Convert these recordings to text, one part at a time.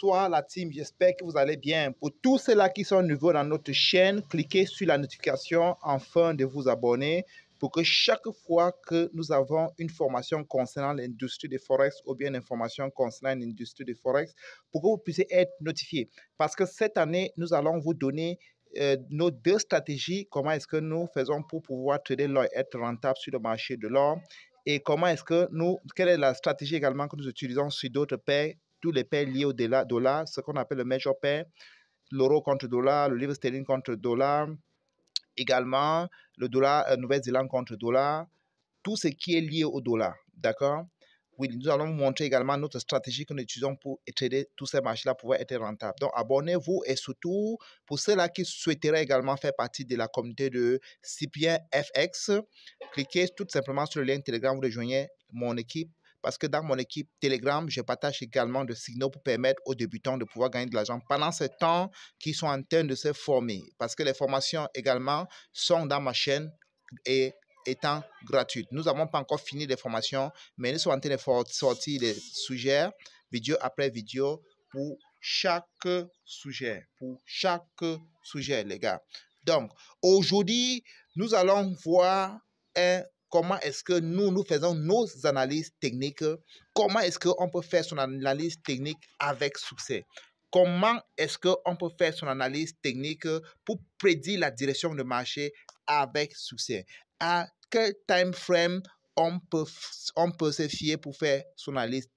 bonsoir la team, j'espère que vous allez bien. Pour tous ceux-là qui sont nouveaux dans notre chaîne, cliquez sur la notification afin de vous abonner pour que chaque fois que nous avons une formation concernant l'industrie des Forex ou bien une information concernant l'industrie des Forex, pour que vous puissiez être notifié. Parce que cette année, nous allons vous donner nos deux stratégies, comment est-ce que nous faisons pour pouvoir trader l'or et être rentable sur le marché de l'or. Et comment est-ce que quelle est la stratégie également que nous utilisons sur d'autres paires, tous les paires liés au dollar, ce qu'on appelle le major pair, l'euro contre dollar, le livre sterling contre dollar, également le dollar Nouvelle-Zélande contre dollar, tout ce qui est lié au dollar, d'accord? Oui, nous allons vous montrer également notre stratégie que nous utilisons pour trader tous ces marchés-là pour être rentables. Donc, abonnez-vous et surtout, pour ceux-là qui souhaiteraient également faire partie de la communauté de Cyprien FX, cliquez tout simplement sur le lien Telegram, vous rejoignez mon équipe. Parce que dans mon équipe Telegram, je partage également des signaux pour permettre aux débutants de pouvoir gagner de l'argent pendant ce temps qu'ils sont en train de se former. Parce que les formations également sont dans ma chaîne et étant gratuites. Nous n'avons pas encore fini les formations, mais nous sommes en train de sortir des sujets, vidéo après vidéo, pour chaque sujet. Les gars. Donc, aujourd'hui, nous allons voir comment est-ce que nous faisons nos analyses techniques, comment est-ce qu'on peut faire son analyse technique avec succès. Comment est-ce qu'on peut faire son analyse technique pour prédire la direction du marché avec succès. À quel time frame on peut se fier pour faire son analyse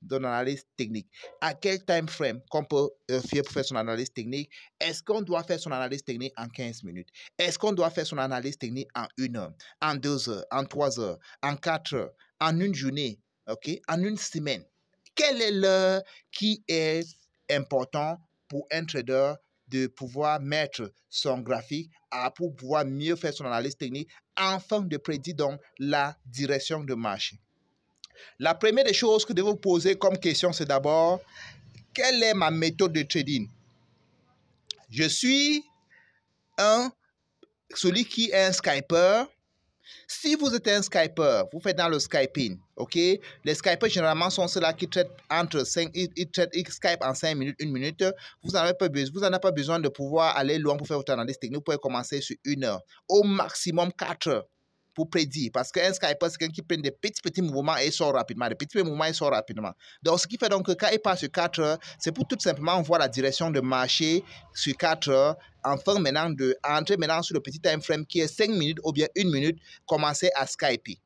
technique. À quel time frame qu'on peut fier pour faire son analyse technique. Est-ce qu'on doit faire son analyse technique en 15 minutes? Est-ce qu'on doit faire son analyse technique en 1 heure, en 2 heures, en 3 heures, en 4 heures, en une journée, okay? En une semaine? Quelle est l'heure qui est important pour un trader de pouvoir mettre son graphique pour pouvoir mieux faire son analyse technique afin de prédire donc la direction de marché. La première des choses que vous devez vous poser comme question, c'est d'abord, quelle est ma méthode de trading? Je suis celui qui est un scalper. Si vous êtes un scalper, vous faites dans le scalping, ok? Les scalpers généralement sont ceux-là qui traitent entre 5, ils skype en 5 minutes, 1 minute. Vous n'en avez pas besoin de pouvoir aller loin pour faire votre analyse technique. Vous pouvez commencer sur 1 heure, au maximum 4 heures pour prédire. Parce qu'un scalper, c'est quelqu'un qui prend des petits mouvements et il sort rapidement. Des petits mouvements, il sort rapidement. Donc, ce qui fait donc que quand il passe sur 4 heures, c'est pour tout simplement voir la direction de marché sur 4 heures. Enfin, maintenant, entrer maintenant sur le petit time frame qui est 5 minutes ou bien 1 minute, commencer à skyper.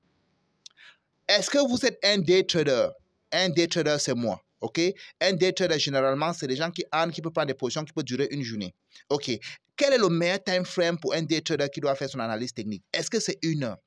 Est-ce que vous êtes un day trader? Un day trader, c'est moi. OK? Un day trader, généralement, c'est des gens qui peuvent prendre des positions qui peuvent durer une journée. OK? Quel est le meilleur time frame pour un day trader qui doit faire son analyse technique? Est-ce que c'est 1 heure?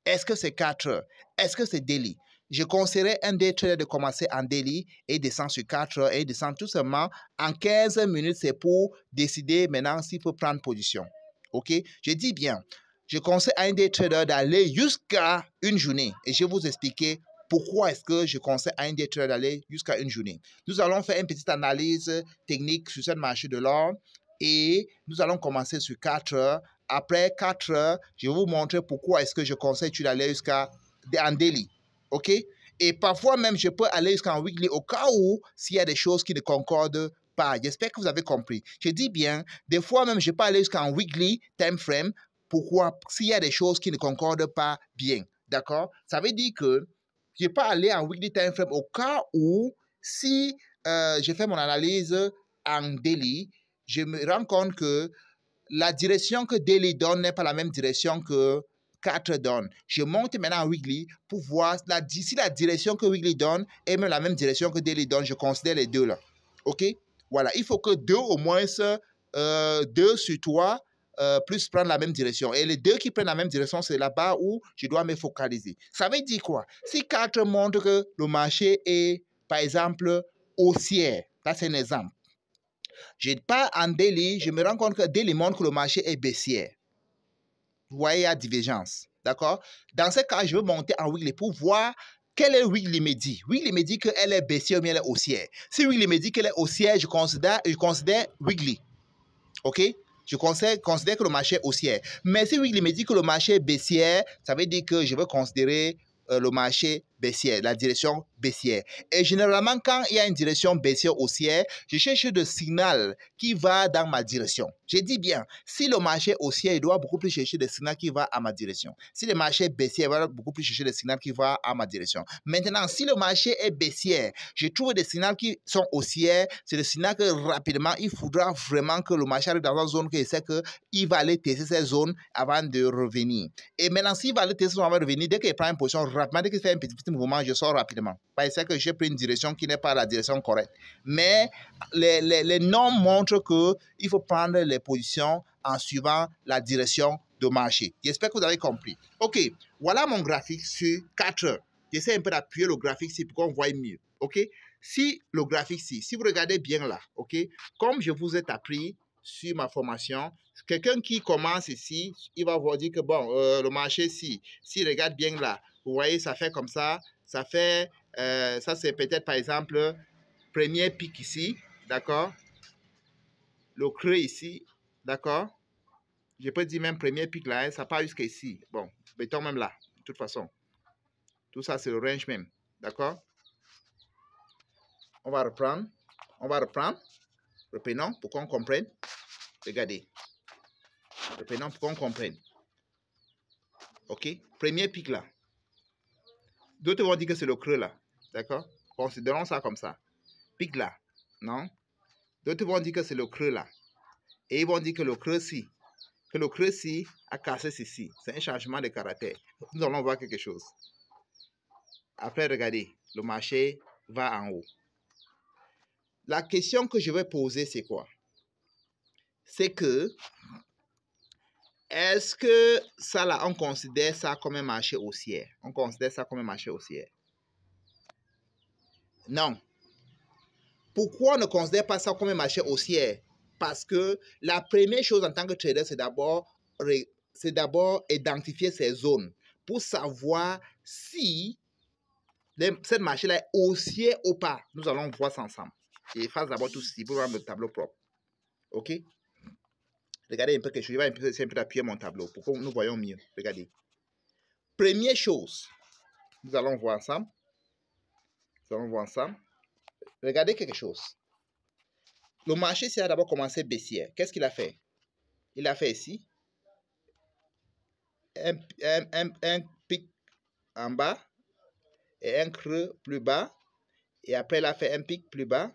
Est-ce que c'est 4 heures? Est-ce que c'est daily? Je conseillerais un day trader de commencer en daily et descendre sur 4 heures et descendre tout simplement en 15 minutes. C'est pour décider maintenant s'il peut prendre position. OK? Je dis bien, je conseille à un day trader d'aller jusqu'à une journée. Et je vais vous expliquer pourquoi est-ce que je conseille à un day trader d'aller jusqu'à une journée. Nous allons faire une petite analyse technique sur ce marché de l'or et nous allons commencer sur 4 heures. Après 4 heures, je vais vous montrer pourquoi est-ce que je conseille d'aller jusqu'à en daily. OK? Et parfois même, je peux aller jusqu'en weekly au cas où s'il y a des choses qui ne concordent pas. J'espère que vous avez compris. Je dis bien, des fois même, je peux aller jusqu'en weekly time frame. Pourquoi? S'il y a des choses qui ne concordent pas bien. D'accord? Ça veut dire que je peux aller en weekly time frame au cas où si je fais mon analyse en daily, je me rends compte que la direction que daily donne n'est pas la même direction que 4 donne. Je monte maintenant en weekly pour voir si la direction que weekly donne est même la même direction que daily donne. Je considère les deux là. OK? Voilà. Il faut que deux au moins, 2 sur 3 plus prendre la même direction. Et les deux qui prennent la même direction, c'est là-bas où je dois me focaliser. Ça veut dire quoi? Si 4 montre que le marché est, par exemple, haussier, ça c'est un exemple. Je pars en daily, je me rends compte que daily montre que le marché est baissier. Vous voyez, il y a divergence. D'accord? Dans ce cas, je vais monter en weekly pour voir quel est weekly me dit. Weekly me dit qu'elle est baissière ou bien elle est haussière. Si weekly me dit qu'elle est haussière, je considère weekly. OK? Je considère que le marché est haussier. Mais si weekly me dit que le marché est baissier, ça veut dire que je vais considérer le marché baissier, la direction baissière. Et généralement, quand il y a une direction baissière haussière, je cherche le signal qui va dans ma direction. Je dis bien, si le marché est haussier, il doit beaucoup plus chercher des signaux qui vont à ma direction. Si le marché est baissier, il va beaucoup plus chercher des signaux qui vont à ma direction. Maintenant, si le marché est baissier, je trouve des signaux qui sont haussiers. C'est le signal que rapidement, il faudra vraiment que le marché arrive dans une zone qu'il sait qu'il va aller tester cette zone avant de revenir. Et maintenant, s'il va aller tester cette zone avant de revenir, dès qu'il prend une position rapidement, dès qu'il fait un petit mouvement, je sors rapidement. Parce que j'ai pris une direction qui n'est pas la direction correcte. Mais les normes montrent qu'il faut prendre les positions en suivant la direction de marché. J'espère que vous avez compris. OK, voilà mon graphique sur 4 heures. J'essaie un peu d'appuyer le graphique ici pour qu'on voit mieux. OK, si le graphique ici, si vous regardez bien là, OK, comme je vous ai appris sur ma formation, quelqu'un qui commence ici, il va vous dire que bon, le marché ici, s'il regarde bien là, vous voyez, ça fait comme ça fait, ça c'est peut-être par exemple, premier pic ici, d'accord, le creux ici, d'accord, je peux dire même premier pic là, hein, ça part jusqu'ici, bon, mettons même là, de toute façon, tout ça c'est le range même, d'accord. On va reprendre, reprenons pour qu'on comprenne, regardez, reprenons pour qu'on comprenne, ok, premier pic là, d'autres vont dire que c'est le creux là, d'accord, considérons ça comme ça, pic là, non, d'autres vont dire que c'est le creux là, et ils vont dire que le creux-ci, a cassé ceci. C'est un changement de caractère. Nous allons voir quelque chose. Après, regardez, le marché va en haut. La question que je vais poser, c'est quoi? C'est que, est-ce que ça là, on considère ça comme un marché haussier? On considère ça comme un marché haussier? Non. Pourquoi on ne considère pas ça comme un marché haussier? Parce que la première chose en tant que trader, c'est d'abord identifier ces zones pour savoir si cette marché-là est haussier ou pas. Nous allons voir ça ensemble. J'efface d'abord tout ceci pour rendre le tableau propre. OK? Regardez un peu quelque chose. Je vais un peu appuyer mon tableau pour que nous voyons mieux. Regardez. Première chose, nous allons voir ensemble. Regardez quelque chose. Le marché ici a d'abord commencé baissière. Qu'est-ce qu'il a fait? Il a fait ici un pic en bas et un creux plus bas. Et après, il a fait un pic plus bas.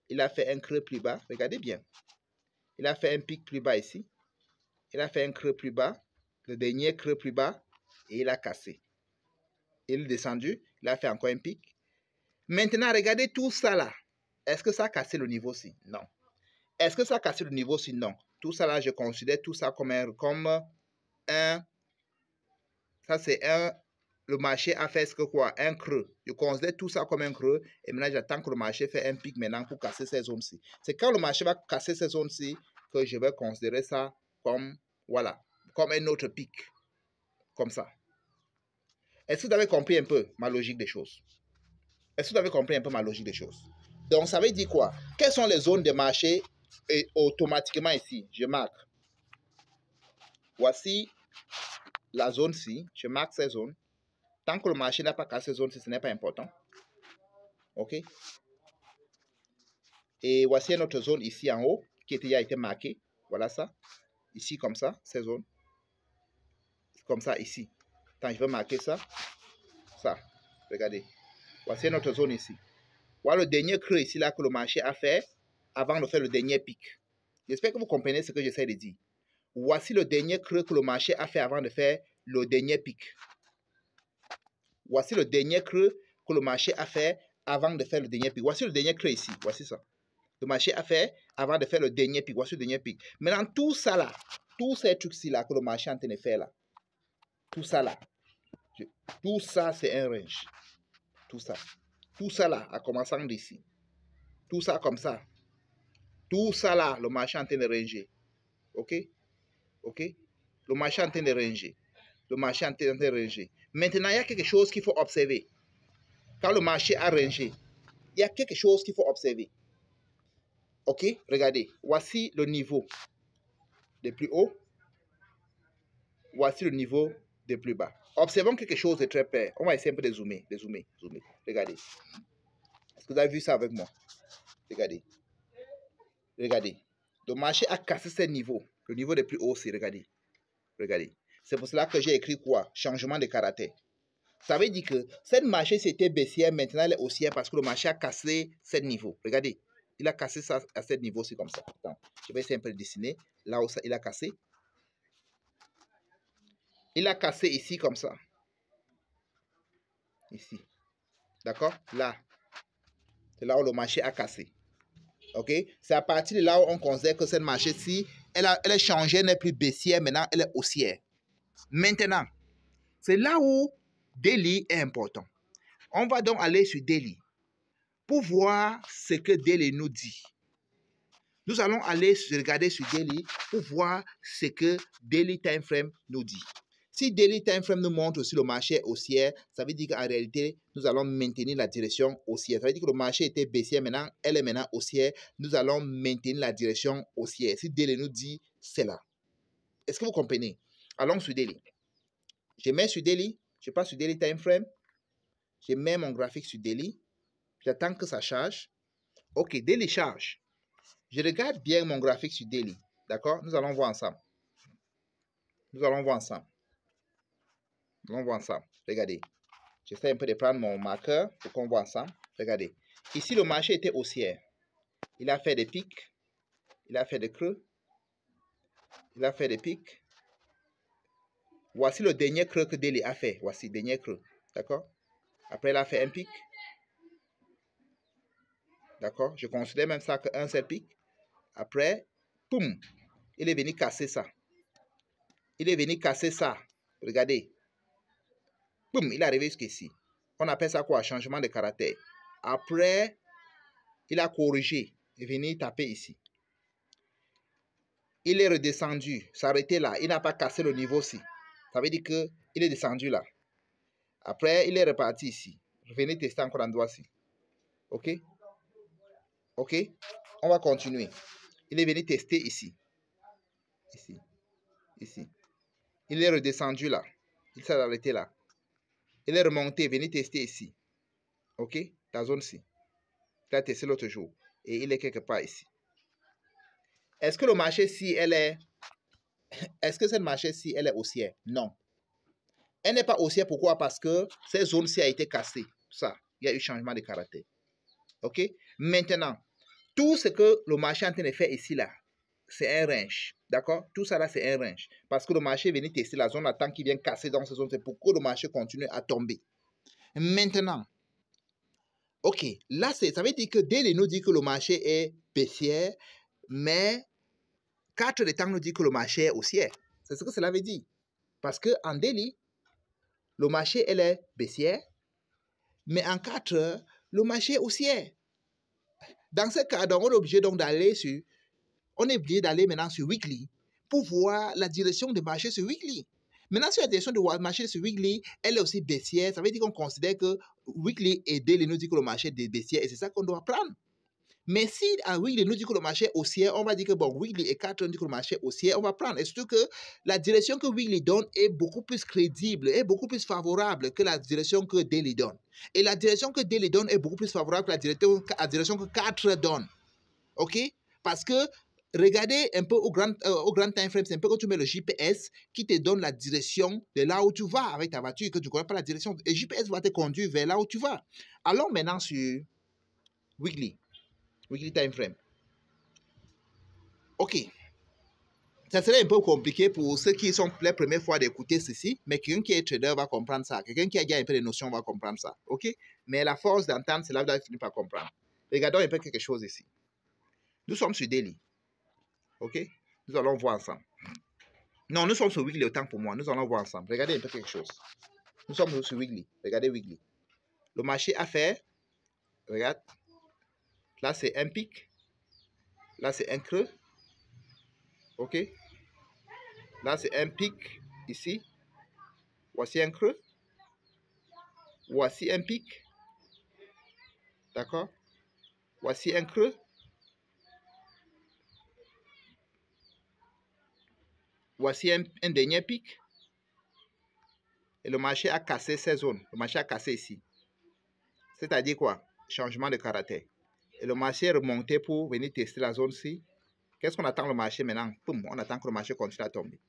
Il a fait un creux plus bas. Regardez bien. Il a fait un pic plus bas ici. Il a fait un creux plus bas. Le dernier creux plus bas. Et il a cassé. Il est descendu. Il a fait encore un pic. Maintenant, regardez tout ça là. Est-ce que ça a cassé le niveau-ci? Non. Est-ce que ça a cassé le niveau-ci? Non. Tout ça là, je considère tout ça comme un... Ça, c'est un... Le marché a fait ce que quoi? Un creux. Je considère tout ça comme un creux. Et maintenant, j'attends que le marché fait un pic maintenant pour casser ces zones-ci. C'est quand le marché va casser ces zones-ci que je vais considérer ça comme, voilà, comme un autre pic. Comme ça. Est-ce que vous avez compris un peu ma logique des choses? Donc, ça veut dire quoi? Quelles sont les zones de marché? Et automatiquement ici, je marque. Voici la zone-ci. Je marque ces zones. Tant que le marché n'a pas cassé ces zones-ci, ce n'est pas important. OK? Et voici notre zone ici en haut qui a déjà été marquée. Voilà ça. Ici comme ça, ces zones. Comme ça ici. Quand je vais marquer ça. Ça. Regardez. Voici notre zone ici. Voilà le dernier creux ici là que le marché a fait avant de faire le dernier pic. J'espère que vous comprenez ce que j'essaie de dire. Voici le dernier creux que le marché a fait avant de faire le dernier pic. Voici le dernier creux que le marché a fait avant de faire le dernier pic. Voici le dernier creux ici. Voici ça. Le marché a fait avant de faire le dernier pic. Voici le dernier pic. Maintenant, tout ça là, tous ces trucs-ci là que le marché est en train de faire là, tout ça là, tout ça c'est un range. Tout ça. Tout ça là, en commençant d'ici. Tout ça comme ça. Tout ça là, le marché est en train de ranger. OK? OK? Le marché est en train de ranger. Le marché est en train de ranger. Maintenant, il y a quelque chose qu'il faut observer. Quand le marché a rangé, il y a quelque chose qu'il faut observer. OK? Regardez. Voici le niveau de plus haut. Voici le niveau de plus bas. Observons quelque chose de très près. On va essayer un peu de zoomer, zoomer. Regardez. Est-ce que vous avez vu ça avec moi? Regardez. Regardez. Le marché a cassé ce niveau. Le niveau le plus haut, c'est, regardez. Regardez. C'est pour cela que j'ai écrit quoi? Changement de caractère. Ça veut dire que cette marché c'était baissière, maintenant elle est haussière parce que le marché a cassé ce niveau. Regardez. Il a cassé ça à ce niveau, c'est comme ça. Attends, je vais essayer un peu de dessiner. Là où ça, il a cassé. Il a cassé ici comme ça. Ici. D'accord? Là. C'est là où le marché a cassé. OK? C'est à partir de là où on considère que cette marché-ci, elle a changé, elle n'est plus baissière, maintenant elle est haussière. Maintenant, c'est là où Daily est important. On va donc aller sur Daily pour voir ce que Daily nous dit. Nous allons aller regarder sur Daily pour voir ce que Daily Time Frame nous dit. Si Daily Time Frame nous montre aussi le marché haussier, ça veut dire qu'en réalité, nous allons maintenir la direction haussière. Ça veut dire que le marché était baissier maintenant, elle est maintenant haussière. Nous allons maintenir la direction haussière. Si Daily nous dit cela. Est-ce que vous comprenez? Allons sur Daily. Je mets sur Daily, je passe sur Daily Time Frame. Je mets mon graphique sur Daily. J'attends que ça charge. OK, Daily charge. Je regarde bien mon graphique sur Daily. D'accord? Nous allons voir ensemble. Nous allons voir ensemble. Nous allons voir ensemble. Regardez. J'essaie un peu de prendre mon marqueur pour qu'on voit ensemble. Regardez. Ici, le marché était haussier. Il a fait des pics. Il a fait des creux. Il a fait des pics. Voici le dernier creux que Daily a fait. Voici le dernier creux. D'accord? Après, il a fait un pic. D'accord? Je considère même ça qu'un seul pic. Après, boum, il est venu casser ça. Il est venu casser ça. Regardez. Boum, il est arrivé jusqu'ici. On appelle ça quoi? Changement de caractère. Après, il a corrigé. Il est venu taper ici. Il est redescendu, s'arrêter là. Il n'a pas cassé le niveau-ci. Ça veut dire qu'il est descendu là. Après, il est reparti ici. Venez tester encore l'endroit-ci. OK? OK? On va continuer. Il est venu tester ici. Ici. Ici. Il est redescendu là. Il s'est arrêté là. Il est remonté. Venez tester ici. OK? La zone-ci. Il a testé l'autre jour. Et il est quelque part ici. Est-ce que le marché-ci, elle est... Est-ce que cette marché-ci, elle est haussière? Non. Elle n'est pas haussière. Pourquoi? Parce que cette zone-ci a été cassée. Ça, il y a eu changement de caractère. OK? Maintenant, tout ce que le marché est en train de faire ici, là, c'est un range. D'accord? Tout ça, là, c'est un range. Parce que le marché est venu tester la zone, attend qu'il vienne casser dans cette zone. C'est pourquoi le marché continue à tomber. Maintenant, OK, là, ça veut dire que Daily nous dit que le marché est baissier, mais 4 de temps nous dit que le marché est haussier. C'est ce que cela veut dire. Parce qu'en Daily, le marché, elle est baissière, mais en 4 heures, le marché est haussier. Dans ce cas, donc, on est obligé donc d'aller sur, on est obligé d'aller maintenant sur Weekly pour voir la direction du marché sur Weekly. Maintenant, sur la direction du marché sur Weekly, elle est aussi baissière. Ça veut dire qu'on considère que Weekly et Daily nous dit que le marché est baissier et c'est ça qu'on doit prendre. Mais si à Weekly nous dit que le marché est haussier, on va dire que bon, Weekly et 4 nous dit que le marché est haussier, on va prendre. Et surtout que la direction que Weekly donne est beaucoup plus crédible, est beaucoup plus favorable que la direction que Daily donne. Et la direction que Daily donne est beaucoup plus favorable que la direction que 4 donne. OK? Parce que regardez un peu au grand time frame, c'est un peu quand tu mets le GPS qui te donne la direction de là où tu vas avec ta voiture, que tu ne connais pas la direction. Et GPS va te conduire vers là où tu vas. Allons maintenant sur Weekly time frame. OK. Ça serait un peu compliqué pour ceux qui sont les premières fois d'écouter ceci, mais quelqu'un qui est trader va comprendre ça. Quelqu'un qui a déjà un peu de notions va comprendre ça. OK? Mais la force d'entendre, c'est là que vous finir par comprendre. Regardons un peu quelque chose ici. Nous sommes sur Daily. OK? Nous allons voir ensemble. Non, nous sommes sur Weekly, autant pour moi. Nous allons voir ensemble. Regardez un peu quelque chose. Nous sommes sur Weekly. Regardez Weekly. Le marché a fait, regarde, là c'est un pic. Là c'est un creux. OK? Là c'est un pic ici. Voici un creux. Voici un pic. D'accord? Voici un creux. Voici un dernier pic. Et le marché a cassé ces zones. Le marché a cassé ici. C'est-à-dire quoi? Changement de caractère. Et le marché est remonté pour venir tester la zone-ci. Qu'est-ce qu'on attend le marché maintenant? Poum, on attend que le marché continue à tomber.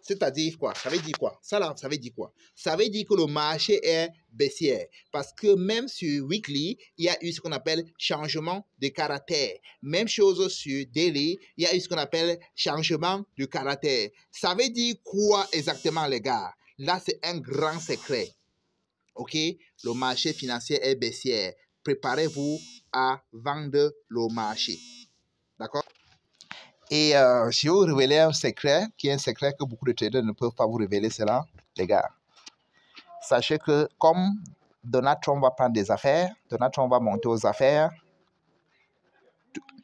C'est-à-dire quoi? Ça veut dire quoi? Ça là, ça veut dire quoi? Ça veut dire que le marché est baissier. Parce que même sur Weekly, il y a eu ce qu'on appelle changement de caractère. Même chose sur Daily, il y a eu ce qu'on appelle changement de caractère. Ça veut dire quoi exactement, les gars? Là, c'est un grand secret. OK? Le marché financier est baissier. Préparez-vous à vendre le marché. D'accord? Et je vais vous révéler un secret, qui est un secret que beaucoup de traders ne peuvent pas vous révéler, c'est là, les gars. Sachez que comme Donald Trump va prendre des affaires, Donald Trump va monter aux affaires,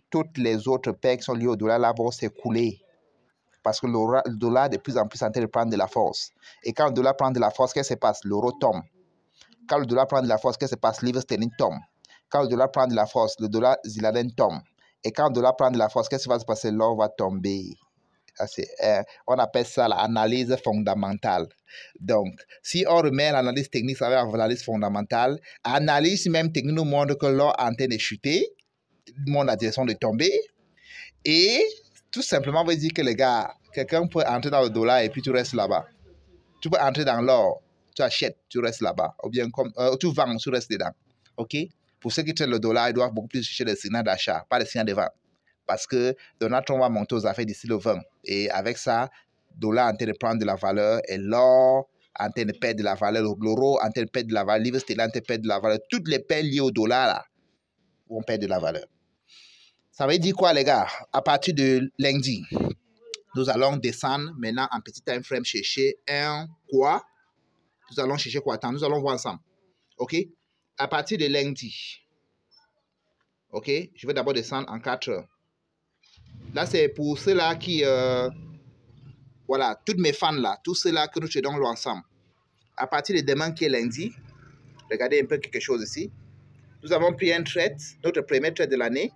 toutes les autres paires qui sont liées au dollar là vont s'écouler. Parce que le dollar est de plus en plus en train de prendre de la force. Et quand le dollar prend de la force, qu'est-ce qui se passe? L'euro tombe. Quand le dollar prend de la force, qu'est-ce qui se passe? Livre sterling tombe. Quand le dollar prend de la force, le dollar zélandais tombe. Et quand le dollar prend de la force, qu'est-ce qui va se passer? L'or va tomber. On appelle ça l'analyse fondamentale. Donc, si on remet l'analyse technique avec l'analyse fondamentale, l'analyse même technique nous montre que l'or est en train de chuter, montre la direction de tomber. Et tout simplement, veut dire que les gars, quelqu'un peut entrer dans le dollar et puis tu restes là-bas. Tu peux entrer dans l'or, tu achètes, tu restes là-bas. Ou bien comme tu vends, tu restes dedans. OK? Pour ceux qui traitent le dollar, ils doivent beaucoup plus chercher des signaux d'achat, pas des signaux de vente. Parce que Donald Trump va monter aux affaires d'ici le 20. Et avec ça, le dollar est en train de prendre de la valeur et l'or en train de perdre de la valeur, l'euro en train de perdre de la valeur, livre sterling en train de perdre de la valeur. Toutes les paires liées au dollar là, vont perdre de la valeur. Ça veut dire quoi, les gars? À partir de lundi, nous allons descendre maintenant en petit time frame chercher un quoi? Nous allons chercher quoi? Attends, nous allons voir ensemble. OK? À partir de lundi, OK? Je vais d'abord descendre en 4 heures. Là, c'est pour ceux-là qui... voilà, toutes mes fans là, tous ceux-là que nous tradons ensemble. À partir de demain qui est lundi, regardez un peu quelque chose ici. Nous avons pris un trade, notre premier trade de l'année.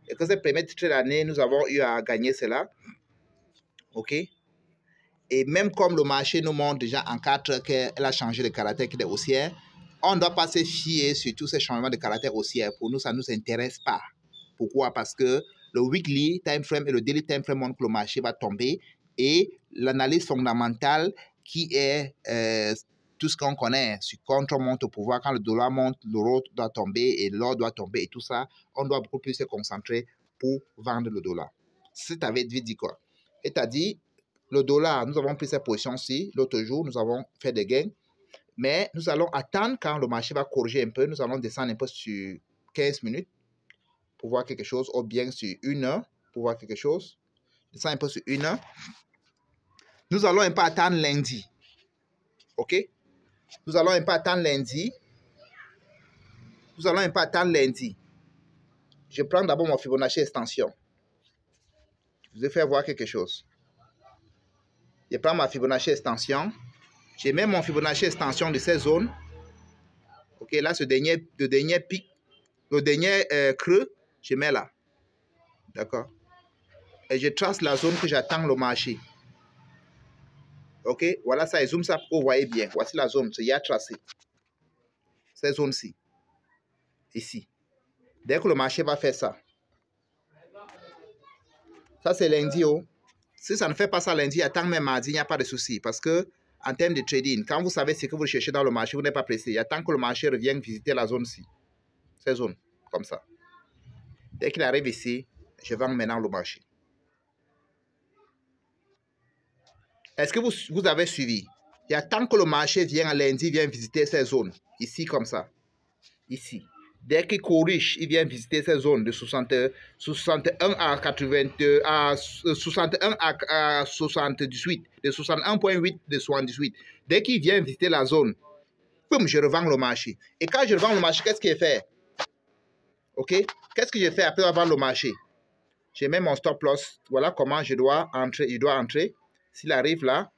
Et que ce premier trade de l'année, nous avons eu à gagner cela. OK? Et même comme le marché nous montre déjà en 4 heures qu'elle a changé de caractère, qu'il est haussière, on ne doit pas se fier sur tous ces changements de caractère haussière. Pour nous, ça ne nous intéresse pas. Pourquoi? Parce que le weekly time frame et le daily time frame montrent que le marché va tomber. Et l'analyse fondamentale qui est tout ce qu'on connaît, sur quand on monte au pouvoir, quand le dollar monte, l'euro doit tomber et l'or doit tomber et tout ça, on doit beaucoup plus se concentrer pour vendre le dollar. C'est avec dit quoi? Et t'as dit, le dollar, nous avons pris cette position-ci, l'autre jour, nous avons fait des gains, mais nous allons attendre quand le marché va corriger un peu, nous allons descendre un peu sur 15 minutes pour voir quelque chose, ou bien sur 1 heure pour voir quelque chose. Descendre un peu sur 1 heure. Nous allons un peu attendre lundi. OK? Nous allons un peu attendre lundi. Nous allons un peu attendre lundi. Je prends d'abord mon Fibonacci extension. Je vais faire voir quelque chose. Je prends ma Fibonacci extension. Je mets mon Fibonacci extension de ces zones. OK, là, le dernier pic, le dernier creux, je mets là. D'accord? Et je trace la zone que j'attends le marché. OK? Voilà ça, et zoom ça pour que vous voyez bien. Voici la zone, c'est y a tracé. Cette zone-ci. Ici. Dès que le marché va faire ça. Ça, c'est lundi. Oh. Si ça ne fait pas ça lundi, attends même mardi, il n'y a pas de souci. Parce que, en termes de trading, quand vous savez ce que vous cherchez dans le marché, vous n'êtes pas pressé. Attends que le marché revienne visiter la zone-ci. Cette zone, comme ça. Dès qu'il arrive ici, je vends maintenant le marché. Est-ce que vous avez suivi? Il y a tant que le marché vient à lundi, il vient visiter ces zones. Ici, comme ça. Ici. Dès qu'il corrige, il vient visiter ces zones de 61 à 82, à 61 à 78, de 61,8 de 78. Dès qu'il vient visiter la zone, boum, je revends le marché. Et quand je revends le marché, qu'est-ce qu'il fait? OK? Qu'est-ce que je fais après avoir le marché? Je mets mon stop loss. Voilà comment je dois entrer. Il doit entrer. S'il arrive là,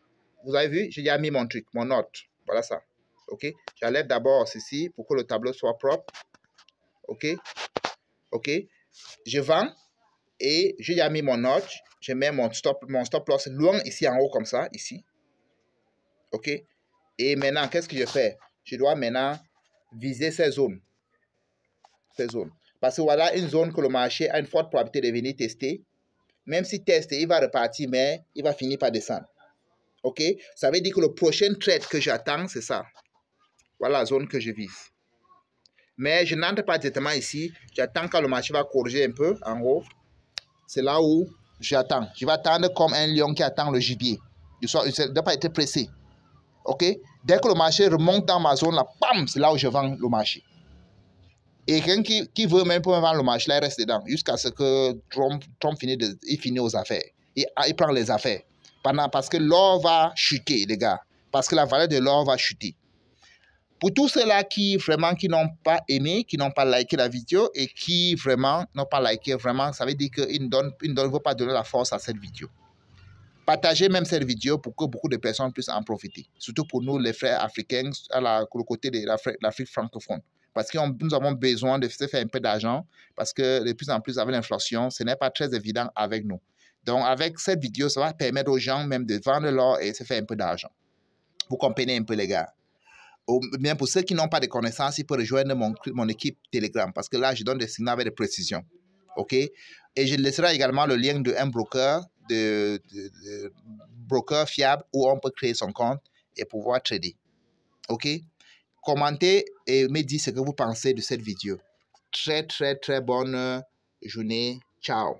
vous avez vu, j'ai déjà mis mon truc, mon note. Voilà ça. OK? J'enlève d'abord ceci pour que le tableau soit propre. OK? OK? Je vends et j'ai déjà mis mon note. Je mets mon stop loss loin ici en haut comme ça, ici. OK? Et maintenant, qu'est-ce que je fais? Je dois maintenant viser ces zones. Parce que voilà une zone que le marché a une forte probabilité de venir tester. Même si teste, il va repartir, mais il va finir par descendre. OK? Ça veut dire que le prochain trade que j'attends, c'est ça. Voilà la zone que je vise. Mais je n'entre pas directement ici. J'attends quand le marché va corriger un peu en haut. C'est là où j'attends. Je vais attendre comme un lion qui attend le gibier. Je ne dois pas être pressé. OK? Dès que le marché remonte dans ma zone, là, bam, c'est là où je vends le marché. Et quelqu'un qui veut même pas vendre le marché, là, il reste dedans. Jusqu'à ce que Trump finit aux affaires. Il prend les affaires. Parce que l'or va chuter, les gars. Parce que la valeur de l'or va chuter. Pour tous ceux-là qui n'ont pas aimé, qui n'ont pas liké la vidéo et qui vraiment n'ont pas liké, vraiment, ça veut dire qu'ils ne vont pas donner la force à cette vidéo. Partagez même cette vidéo pour que beaucoup de personnes puissent en profiter. Surtout pour nous, les frères africains, le côté de l'Afrique francophone. Parce que nous avons besoin de se faire un peu d'argent, parce que de plus en plus, avec l'inflation, ce n'est pas très évident avec nous. Donc, avec cette vidéo, ça va permettre aux gens même de vendre l'or et se faire un peu d'argent. Vous comprenez un peu, les gars. Ou bien pour ceux qui n'ont pas de connaissances, ils peuvent rejoindre mon équipe Telegram, parce que là, je donne des signaux avec des précisions. OK? Et je laisserai également le lien d'un broker, broker fiable où on peut créer son compte et pouvoir trader. OK? Commentez et me dites ce que vous pensez de cette vidéo. Très, très, très bonne journée. Ciao.